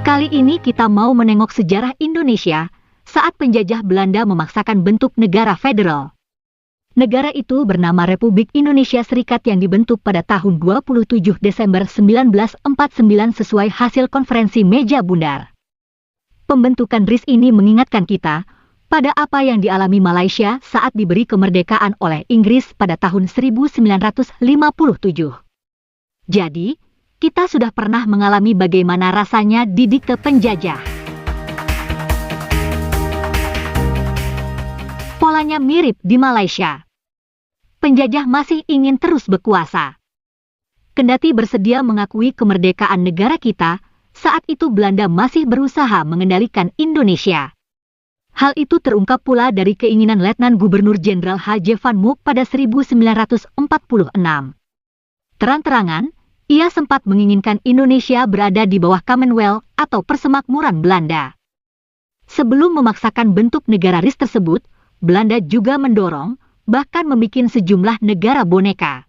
Kali ini kita mau menengok sejarah Indonesia saat penjajah Belanda memaksakan bentuk negara federal. Negara itu bernama Republik Indonesia Serikat yang dibentuk pada tahun 27 Desember 1949 sesuai hasil konferensi meja bundar. Pembentukan RIS ini mengingatkan kita pada apa yang dialami Malaysia saat diberi kemerdekaan oleh Inggris pada tahun 1957. Jadi, kita sudah pernah mengalami bagaimana rasanya didikte penjajah. Polanya mirip di Malaysia. Penjajah masih ingin terus berkuasa. Kendati bersedia mengakui kemerdekaan negara kita, saat itu Belanda masih berusaha mengendalikan Indonesia. Hal itu terungkap pula dari keinginan Letnan Gubernur Jenderal H.J. Van Mook pada 1946. Terang-terangan, ia sempat menginginkan Indonesia berada di bawah Commonwealth atau Persemakmuran Belanda. Sebelum memaksakan bentuk negara RIS tersebut, Belanda juga mendorong, bahkan membuat sejumlah negara boneka.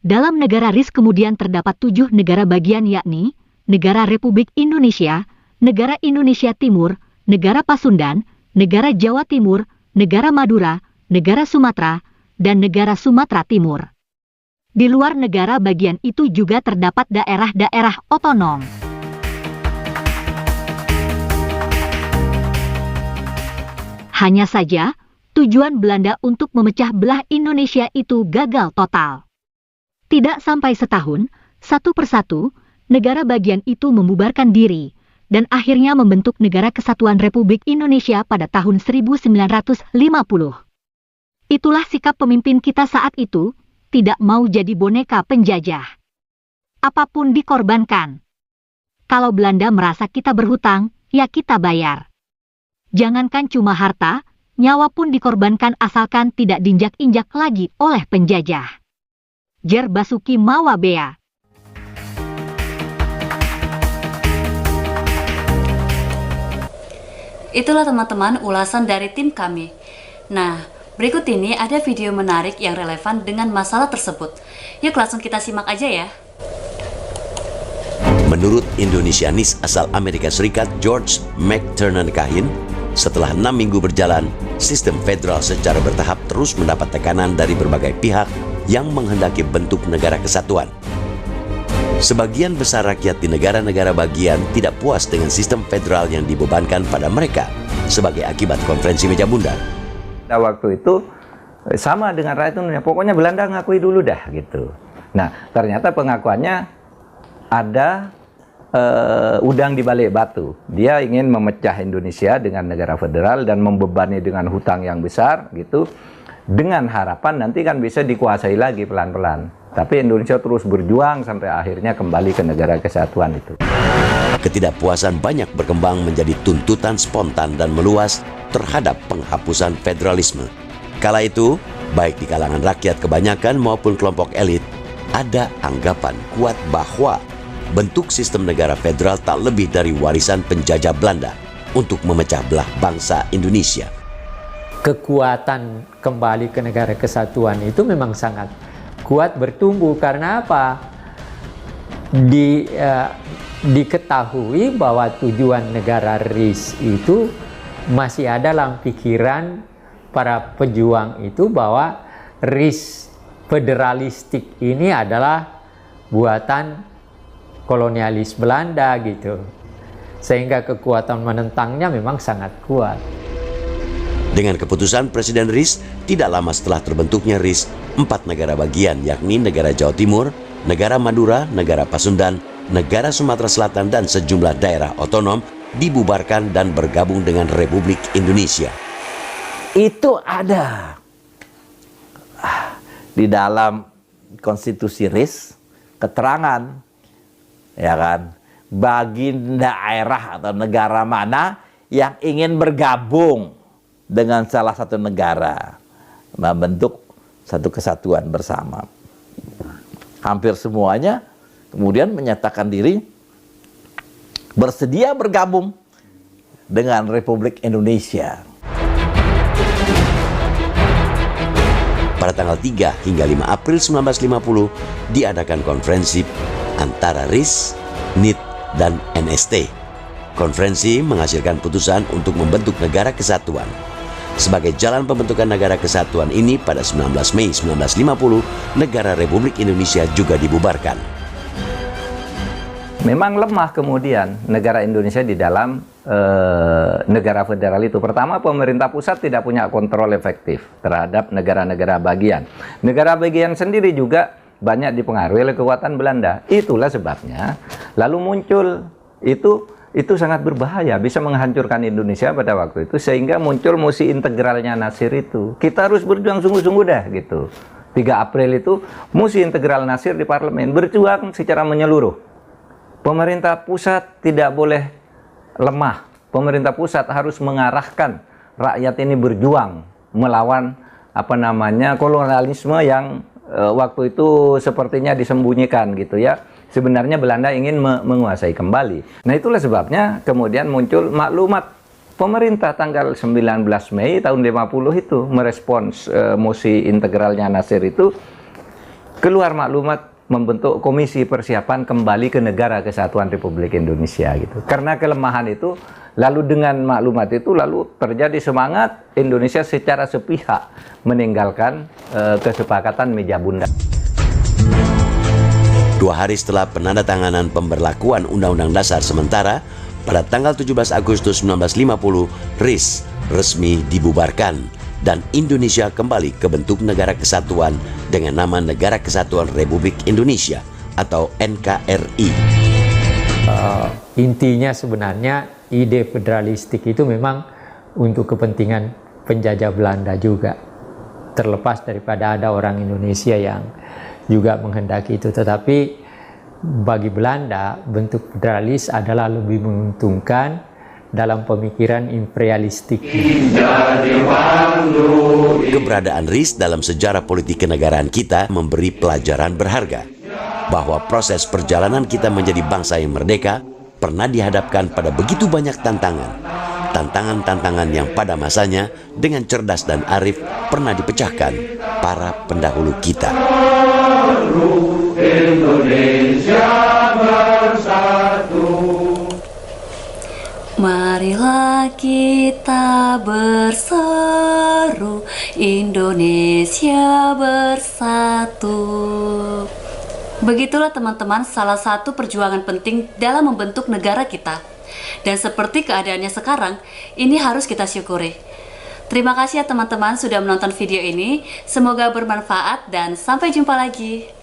Dalam negara RIS kemudian terdapat 7 negara bagian yakni, Negara Republik Indonesia, Negara Indonesia Timur, Negara Pasundan, Negara Jawa Timur, Negara Madura, Negara Sumatera, dan Negara Sumatera Timur. Di luar negara bagian itu juga terdapat daerah-daerah otonom. Hanya saja, tujuan Belanda untuk memecah belah Indonesia itu gagal total. Tidak sampai setahun, satu persatu, negara bagian itu membubarkan diri, dan akhirnya membentuk Negara Kesatuan Republik Indonesia pada tahun 1950. Itulah sikap pemimpin kita saat itu, tidak mau jadi boneka penjajah. Apapun dikorbankan. Kalau Belanda merasa kita berhutang, ya kita bayar. Jangankan cuma harta, nyawa pun dikorbankan asalkan tidak diinjak-injak lagi oleh penjajah. Jer Basuki Mawabea. Itulah teman-teman ulasan dari tim kami. Nah, berikut ini ada video menarik yang relevan dengan masalah tersebut. Yuk langsung kita simak aja ya. Menurut Indonesianis asal Amerika Serikat George McTernan-Kahin, setelah 6 minggu berjalan, sistem federal secara bertahap terus mendapat tekanan dari berbagai pihak yang menghendaki bentuk negara kesatuan. Sebagian besar rakyat di negara-negara bagian tidak puas dengan sistem federal yang dibebankan pada mereka sebagai akibat konferensi meja bundar. Waktu itu sama dengan rakyat Indonesia, pokoknya Belanda ngakui dulu dah gitu. Nah, ternyata pengakuannya ada udang di balik batu. Dia ingin memecah Indonesia dengan negara federal dan membebani dengan hutang yang besar gitu. Dengan harapan nanti kan bisa dikuasai lagi pelan-pelan. Tapi Indonesia terus berjuang sampai akhirnya kembali ke negara kesatuan itu. Ketidakpuasan banyak berkembang menjadi tuntutan spontan dan meluas terhadap penghapusan federalisme. Kala itu, baik di kalangan rakyat kebanyakan maupun kelompok elit, ada anggapan kuat bahwa bentuk sistem negara federal tak lebih dari warisan penjajah Belanda untuk memecah belah bangsa Indonesia. Kekuatan kembali ke negara kesatuan itu memang sangat kuat bertumbuh karena apa? Diketahui bahwa tujuan negara RIS itu masih ada dalam pikiran para pejuang itu bahwa RIS federalistik ini adalah buatan kolonialis Belanda gitu. Sehingga kekuatan menentangnya memang sangat kuat. Dengan keputusan Presiden RIS, tidak lama setelah terbentuknya RIS, 4 negara bagian yakni negara Jawa Timur, negara Madura, negara Pasundan, negara Sumatera Selatan dan sejumlah daerah otonom dibubarkan dan bergabung dengan Republik Indonesia. Itu ada di dalam konstitusi RIS keterangan, ya kan, bagi daerah atau negara mana yang ingin bergabung dengan salah satu negara membentuk satu kesatuan bersama. Hampir semuanya kemudian menyatakan diri bersedia bergabung dengan Republik Indonesia. Pada tanggal 3 hingga 5 April 1950 diadakan konferensi antara RIS, NIT, dan NST. Konferensi menghasilkan putusan untuk membentuk negara kesatuan. Sebagai jalan pembentukan negara kesatuan ini pada 19 Mei 1950, negara Republik Indonesia juga dibubarkan. Memang lemah kemudian negara Indonesia di dalam negara federal itu. Pertama, pemerintah pusat tidak punya kontrol efektif terhadap negara-negara bagian. Negara bagian sendiri juga banyak dipengaruhi oleh kekuatan Belanda. Itulah sebabnya lalu muncul itu sangat berbahaya, bisa menghancurkan Indonesia pada waktu itu, sehingga muncul musi integralnya Nasir itu. Kita harus berjuang sungguh-sungguh dah gitu. 3 April itu musi integral Nasir di parlemen, berjuang secara menyeluruh. Pemerintah pusat tidak boleh lemah. Pemerintah pusat harus mengarahkan rakyat ini berjuang melawan kolonialisme yang waktu itu sepertinya disembunyikan gitu ya. Sebenarnya Belanda ingin menguasai kembali. Nah, itulah sebabnya kemudian muncul maklumat pemerintah tanggal 19 Mei tahun 50 itu merespons musi integralnya Nasir itu, keluar maklumat membentuk komisi persiapan kembali ke negara kesatuan Republik Indonesia gitu. Karena kelemahan itu, lalu dengan maklumat itu lalu terjadi semangat Indonesia secara sepihak meninggalkan kesepakatan meja bundar. 2 hari setelah penandatanganan pemberlakuan Undang-Undang Dasar sementara, pada tanggal 17 Agustus 1950, RIS resmi dibubarkan dan Indonesia kembali ke bentuk negara kesatuan dengan nama Negara Kesatuan Republik Indonesia atau NKRI. Intinya sebenarnya ide federalistik itu memang untuk kepentingan penjajah Belanda juga. Terlepas daripada ada orang Indonesia yang juga menghendaki itu, tetapi bagi Belanda bentuk federalis adalah lebih menguntungkan dalam pemikiran imperialistik. Keberadaan RIS dalam sejarah politik kenegaraan kita memberi pelajaran berharga bahwa proses perjalanan kita menjadi bangsa yang merdeka pernah dihadapkan pada begitu banyak tantangan yang pada masanya dengan cerdas dan arif pernah dipecahkan para pendahulu kita. Indonesia bersatu. Marilah kita berseru, Indonesia bersatu. Begitulah teman-teman salah satu perjuangan penting dalam membentuk negara kita. Dan seperti keadaannya sekarang, ini harus kita syukuri. Terima kasih ya teman-teman sudah menonton video ini. Semoga bermanfaat dan sampai jumpa lagi.